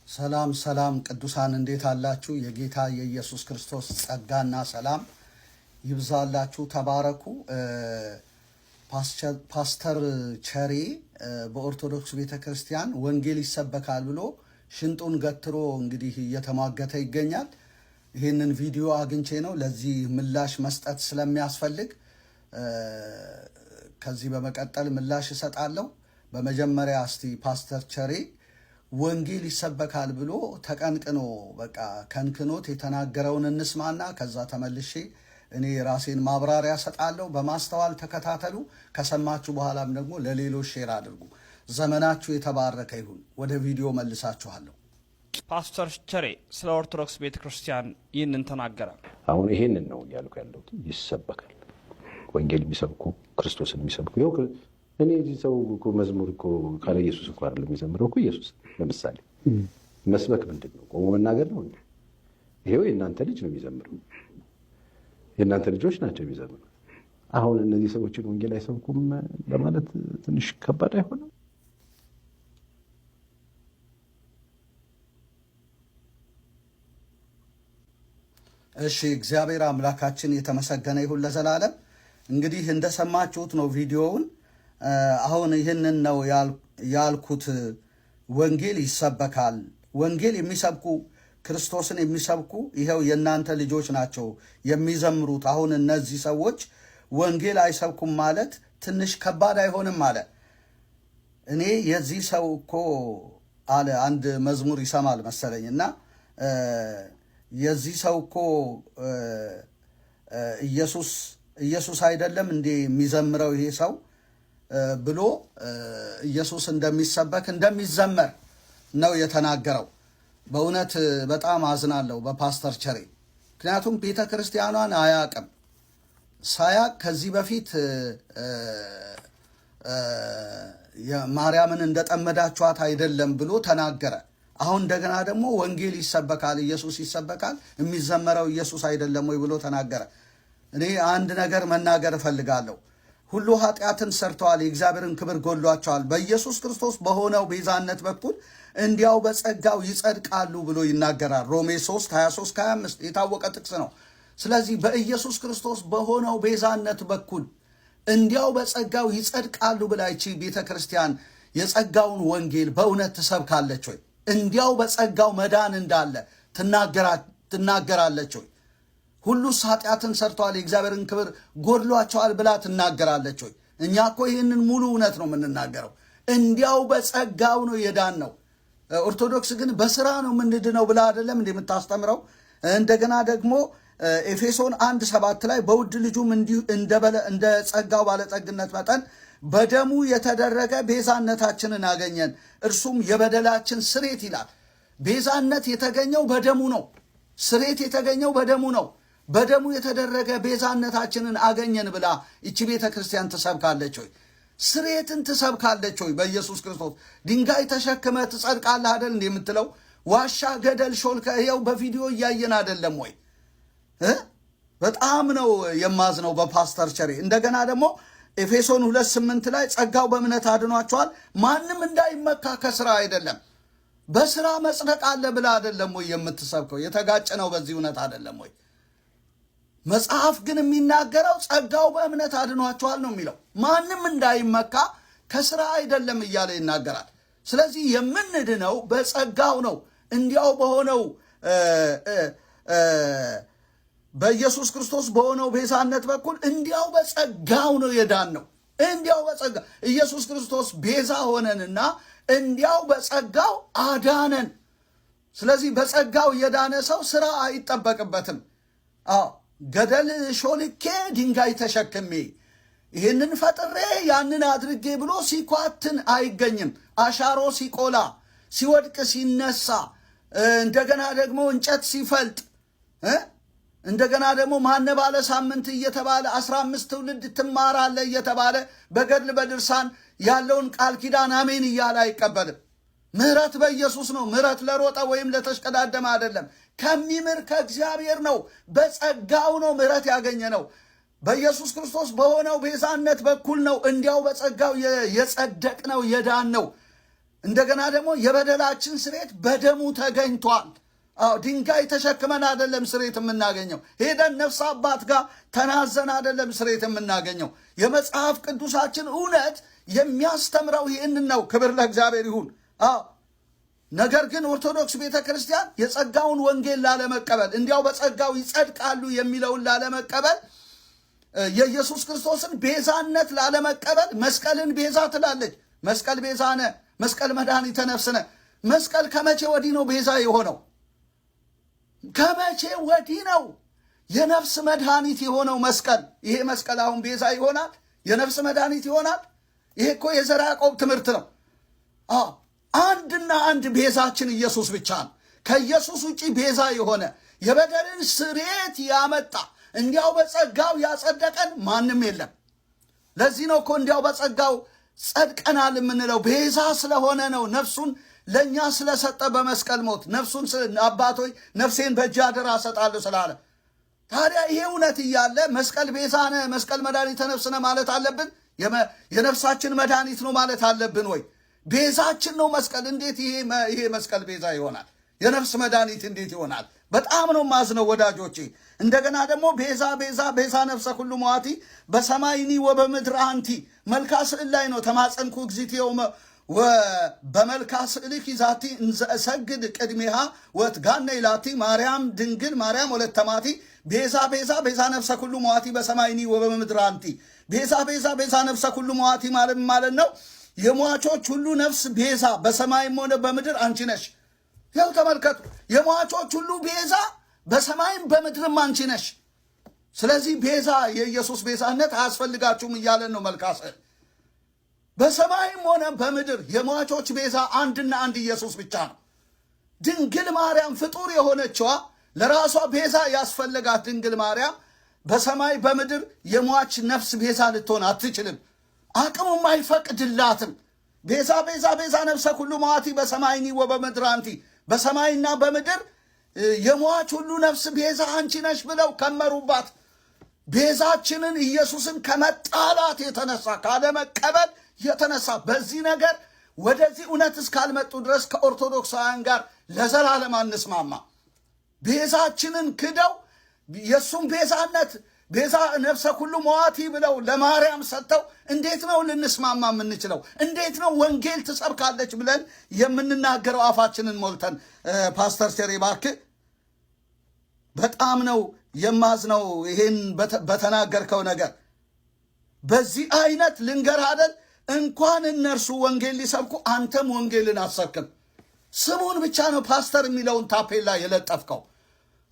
ሰላም ሰላም ቅዱሳን እንዴት አላችሁ? የጌታ የኢየሱስ ክርስቶስ ጸጋና ሰላም ይብዛላችሁ። ተባረኩ። ፓስተር ቸሬ በኦርቶዶክስ ቤተክርስቲያን ወንጌል ይሰበካል ብሎ ሽንጡን ገትሮ እንግዲህ እየተሟገተ ይገኛል። ይህንን ቪዲዮ አግኝቼ ነው ለዚህ ምላሽ መስጠት ስለሚያስፈልግ ከዚህ በመቀጠል ምላሽ እሰጣለሁ። በመጀመሪያ እስቲ ፓስተር ቸሬ ወንጌል ይሰበካል ብሎ ተቀንቅኖ በቃ ከንክኖት የተናገረውን እንስማና ከዛ ተመልሼ እኔ ራሴን ማብራሪያ ሰጣለሁ። በማስተዋል ተከታተሉ። ከሰማችሁ በኋላም ደግሞ ለሌሎች ሼር አድርጉ። ዘመናችሁ የተባረከ ይሁን። ወደ ቪዲዮ መልሳችኋለሁ። ፓስተር ቸሬ ስለ ኦርቶዶክስ ቤተክርስቲያን ይህንን ተናገረ። አሁን ይሄንን ነው እያልኩ ያለሁት። ይሰበካል ወንጌል የሚሰብኩ ክርስቶስን የሚሰብኩ ይኸው እኔ እዚህ ሰው እኮ መዝሙር እኮ ካለ ኢየሱስ እኮ አይደለም የሚዘምረው እኮ ኢየሱስ ለምሳሌ መስበክ ምንድን ነው? ቆሞ መናገር ነው እንዴ? ይሄው የእናንተ ልጅ ነው የሚዘምረው፣ የእናንተ ልጆች ናቸው የሚዘምሩት። አሁን እነዚህ ሰዎችን ወንጌል አይሰብኩም ለማለት ትንሽ ከባድ አይሆንም? እሺ፣ እግዚአብሔር አምላካችን የተመሰገነ ይሁን ለዘላለም። እንግዲህ እንደሰማችሁት ነው ቪዲዮውን። አሁን ይህንን ነው ያልኩት። ወንጌል ይሰበካል። ወንጌል የሚሰብኩ ክርስቶስን የሚሰብኩ ይኸው የእናንተ ልጆች ናቸው የሚዘምሩት። አሁን እነዚህ ሰዎች ወንጌል አይሰብኩም ማለት ትንሽ ከባድ አይሆንም አለ። እኔ የዚህ ሰው እኮ አለ አንድ መዝሙር ይሰማል መሰለኝ እና የዚህ ሰው እኮ ኢየሱስ አይደለም እንዴ የሚዘምረው ይሄ ሰው ብሎ ኢየሱስ እንደሚሰበክ እንደሚዘመር ነው የተናገረው። በእውነት በጣም አዝናለሁ በፓስተር ቸሬ። ምክንያቱም ቤተ ክርስቲያኗን አያቅም። ሳያቅ ከዚህ በፊት ማርያምን እንደጠመዳችኋት አይደለም ብሎ ተናገረ። አሁን እንደገና ደግሞ ወንጌል ይሰበካል፣ ኢየሱስ ይሰበካል፣ የሚዘመረው ኢየሱስ አይደለም ወይ ብሎ ተናገረ። እኔ አንድ ነገር መናገር እፈልጋለሁ። ሁሉ ኃጢአትን ሰርተዋል፣ የእግዚአብሔርን ክብር ጎድሏቸዋል፣ በኢየሱስ ክርስቶስ በሆነው ቤዛነት በኩል እንዲያው በጸጋው ይጸድቃሉ ብሎ ይናገራል። ሮሜ 3 23 25 የታወቀ ጥቅስ ነው። ስለዚህ በኢየሱስ ክርስቶስ በሆነው ቤዛነት በኩል እንዲያው በጸጋው ይጸድቃሉ ብላ ይቺ ቤተ ክርስቲያን የጸጋውን ወንጌል በእውነት ትሰብካለች ወይ? እንዲያው በጸጋው መዳን እንዳለ ትናገራለች ወይ? ሁሉስ ኃጢአትን ሰርተዋል የእግዚአብሔርን ክብር ጎድሏቸዋል ብላ ትናገራለች ወይ? እኛ እኮ ይህንን ሙሉ እውነት ነው የምንናገረው። እንዲያው በጸጋው ነው የዳን ነው። ኦርቶዶክስ ግን በስራ ነው የምንድነው ብላ አይደለም እንደምታስተምረው። እንደገና ደግሞ ኤፌሶን 1:7 ላይ በውድ ልጁም እንዲሁ እንደ ጸጋው ባለጠግነት መጠን በደሙ የተደረገ ቤዛነታችንን አገኘን፣ እርሱም የበደላችን ስሬት ይላል። ቤዛነት የተገኘው በደሙ ነው። ስሬት የተገኘው በደሙ ነው። በደሙ የተደረገ ቤዛነታችንን አገኘን ብላ ይቺ ቤተ ክርስቲያን ትሰብካለች ወይ? ስሬትን ትሰብካለች ወይ? በኢየሱስ ክርስቶስ ድንጋይ ተሸክመ ትጸድቃለህ አይደል እንዴ የምትለው? ዋሻ ገደል ሾልከ ይኸው በቪዲዮ እያየን አይደለም ወይ? በጣም ነው የማዝነው በፓስተር ቸሬ። እንደገና ደግሞ ኤፌሶን 2:8 ላይ ጸጋው በእምነት አድኗቸዋል፣ ማንም እንዳይመካ ከስራ አይደለም። በስራ መጽደቅ አለ ብላ አይደለም ወይ የምትሰብከው? የተጋጨ ነው በዚህ እውነት አይደለም ወይ? መጽሐፍ ግን የሚናገረው ጸጋው በእምነት አድኗቸዋል ነው የሚለው። ማንም እንዳይመካ ከስራ አይደለም እያለ ይናገራል። ስለዚህ የምንድነው በጸጋው ነው። እንዲያው በሆነው በኢየሱስ ክርስቶስ በሆነው ቤዛነት በኩል እንዲያው በጸጋው ነው የዳን ነው። እንዲያው በጸጋ ኢየሱስ ክርስቶስ ቤዛ ሆነንና እንዲያው በጸጋው አዳነን። ስለዚህ በጸጋው የዳነ ሰው ስራ አይጠበቅበትም። ገደል ሾልኬ ድንጋይ ተሸክሜ ይህንን ፈጥሬ ያንን አድርጌ ብሎ ሲኳትን አይገኝም። አሻሮ ሲቆላ፣ ሲወድቅ፣ ሲነሳ፣ እንደገና ደግሞ እንጨት ሲፈልጥ፣ እንደገና ደግሞ ማነባለ ሳምንት እየተባለ 15 ትውልድ ትማራለ እየተባለ በገድል በድርሳን ያለውን ቃል ኪዳን አሜን እያለ አይቀበልም። ምህረት በኢየሱስ ነው። ምህረት ለሮጠ ወይም ለተሽቀዳደመ አይደለም፣ ከሚምር ከእግዚአብሔር ነው። በጸጋው ነው ምህረት ያገኘ ነው። በኢየሱስ ክርስቶስ በሆነው ቤዛነት በኩል ነው እንዲያው በጸጋው የጸደቅ ነው የዳን ነው። እንደገና ደግሞ የበደላችን ስርየት በደሙ ተገኝቷል። ድንጋይ ተሸክመን አይደለም ስርየት የምናገኘው። ሄደን ነፍስ አባት ጋር ተናዘን አይደለም ስርየት የምናገኘው። የመጽሐፍ ቅዱሳችን እውነት የሚያስተምረው ይህንን ነው። ክብር ለእግዚአብሔር ይሁን። ነገር ግን ኦርቶዶክስ ቤተ ክርስቲያን የጸጋውን ወንጌል ላለመቀበል፣ እንዲያው በጸጋው ይጸድቃሉ የሚለውን ላለመቀበል፣ የኢየሱስ ክርስቶስን ቤዛነት ላለመቀበል መስቀልን ቤዛ ትላለች። መስቀል ቤዛነ፣ መስቀል መድኃኒተ ነፍስነ። መስቀል ከመቼ ወዲህ ነው ቤዛ የሆነው? ከመቼ ወዲህ ነው የነፍስ መድኃኒት የሆነው መስቀል? ይሄ መስቀል አሁን ቤዛ ይሆናል? የነፍስ መድኃኒት ይሆናል? ይሄ እኮ የዘርዓ ያዕቆብ ትምህርት ነው። አንድና አንድ ቤዛችን ኢየሱስ ብቻ ነው። ከኢየሱስ ውጪ ቤዛ የሆነ የበደልን ስርየት ያመጣ እንዲያው በጸጋው ያጸደቀን ማንም የለም። ለዚህ ነው እኮ እንዲያው በጸጋው ጸድቀናል የምንለው። ቤዛ ስለሆነ ነው። ነፍሱን ለእኛ ስለሰጠ በመስቀል ሞት ነፍሱን አባቶች ነፍሴን በእጅ አደራ እሰጣለሁ ስላለ። ታዲያ ይሄ እውነት እያለ መስቀል ቤዛነ፣ መስቀል መድኃኒተ ነፍስነ ማለት አለብን? የነፍሳችን መድኃኒት ነው ማለት አለብን ወይ? ቤዛችን ነው መስቀል። እንዴት ይሄ መስቀል ቤዛ ይሆናል? የነፍስ መድኃኒት እንዴት ይሆናል? በጣም ነው ማዝነው ወዳጆቼ። እንደገና ደግሞ ቤዛ ቤዛ ቤዛ ነፍሰ ኩሉ መዋቲ በሰማይኒ ወበምድር አንቲ መልካ ስዕል ላይ ነው። ተማጸንኩ እግዚእትየ በመልካ ስዕልኪ ዛቲ እንዘእሰግድ ቅድሜሃ ወትጋነ ይላቲ ማርያም ድንግል ማርያም ወለተ ማቲ ቤዛ ቤዛ ቤዛ ነፍሰ ኩሉ መዋቲ በሰማይኒ ወበምድር አንቲ። ቤዛ ቤዛ ቤዛ ነፍሰ ኩሉ መዋቲ ማለት ነው የሟቾች ሁሉ ነፍስ ቤዛ በሰማይም ሆነ በምድር አንቺ ነሽ። ይኸው ተመልከቱ፣ የሟቾች ሁሉ ቤዛ በሰማይም በምድርም አንቺ ነሽ። ስለዚህ ቤዛ የኢየሱስ ቤዛነት አያስፈልጋችሁም እያለን ነው መልካ ስዕል። በሰማይም ሆነ በምድር የሟቾች ቤዛ አንድና አንድ ኢየሱስ ብቻ ነው። ድንግል ማርያም ፍጡር የሆነችዋ ለራሷ ቤዛ ያስፈልጋት ድንግል ማርያም በሰማይ በምድር የሟች ነፍስ ቤዛ ልትሆን አትችልም። አቅሙም አይፈቅድላትም። ቤዛ ቤዛ ቤዛ ነፍሰ ኩሉ መዋቲ በሰማይኒ ወበምድር አንቲ በሰማይና በምድር የሟች ሁሉ ነፍስ ቤዛ አንቺ ነሽ ብለው ከመሩባት። ቤዛችንን ኢየሱስን ከመጣላት የተነሳ ካለመቀበል የተነሳ በዚህ ነገር ወደዚህ እውነት እስካልመጡ ድረስ ከኦርቶዶክሳውያን ጋር ለዘላለም አንስማማ። ቤዛችንን ክደው የእሱም ቤዛነት ቤዛ ነፍሰ ኩሉ መዋቲ ብለው ለማርያም ሰጥተው እንዴት ነው ልንስማማ የምንችለው? እንዴት ነው ወንጌል ትሰብካለች ብለን የምንናገረው አፋችንን ሞልተን? ፓስተር ቸሬ እባክህ በጣም ነው የማዝነው ይሄን በተናገርከው ነገር። በዚህ አይነት ልንገርህ አይደል እንኳን እነርሱ ወንጌል ሊሰብኩ አንተም ወንጌልን አትሰብክም። ስሙን ብቻ ነው ፓስተር የሚለውን ታፔላ የለጠፍከው።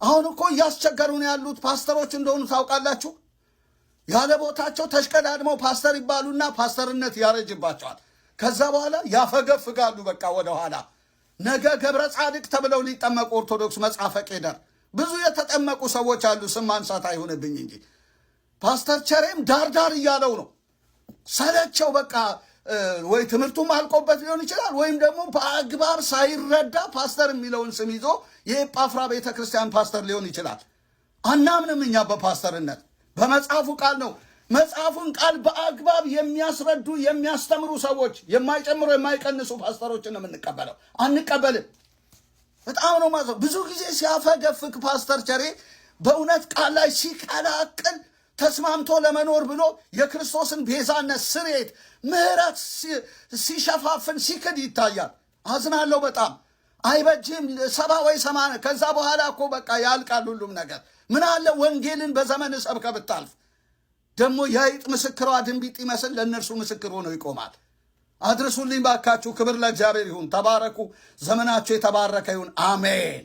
አሁን እኮ እያስቸገሩን ያሉት ፓስተሮች እንደሆኑ ታውቃላችሁ። ያለ ቦታቸው ተሽቀዳድመው ፓስተር ይባሉና ፓስተርነት ያረጅባቸዋል። ከዛ በኋላ ያፈገፍጋሉ በቃ ወደኋላ። ነገ ገብረ ጻድቅ ተብለው ሊጠመቁ ኦርቶዶክስ መጽሐፈ ቄደር ብዙ የተጠመቁ ሰዎች አሉ። ስም ማንሳት አይሆንብኝ እንጂ ፓስተር ቸሬም ዳርዳር እያለው ነው። ሰለቸው በቃ። ወይ ትምህርቱም አልቆበት ሊሆን ይችላል፣ ወይም ደግሞ በአግባብ ሳይረዳ ፓስተር የሚለውን ስም ይዞ የኤጳፍራ ቤተ ክርስቲያን ፓስተር ሊሆን ይችላል። አናምንም እኛ በፓስተርነት። በመጽሐፉ ቃል ነው። መጽሐፉን ቃል በአግባብ የሚያስረዱ የሚያስተምሩ ሰዎች፣ የማይጨምሩ የማይቀንሱ ፓስተሮችን ነው የምንቀበለው። አንቀበልም። በጣም ነው ማለት። ብዙ ጊዜ ሲያፈገፍግ ፓስተር ቸሬ በእውነት ቃል ላይ ሲቀላቅል ተስማምቶ ለመኖር ብሎ የክርስቶስን ቤዛነት ስርየት ምሕረት ሲሸፋፍን ሲክድ ይታያል። አዝናለሁ በጣም። አይበጅም 70 ወይ 80 ከዛ በኋላ እኮ በቃ ያልቃል ሁሉም ነገር። ምን አለ ወንጌልን በዘመን ሰብከ ብታልፍ። ደግሞ የአይጥ ምስክሯ ድንቢጥ ይመስል ለእነርሱ ምስክር ሆኖ ይቆማል። አድርሱልኝ ባካችሁ። ክብር ለእግዚአብሔር ይሁን። ተባረኩ። ዘመናችሁ የተባረከ ይሁን። አሜን።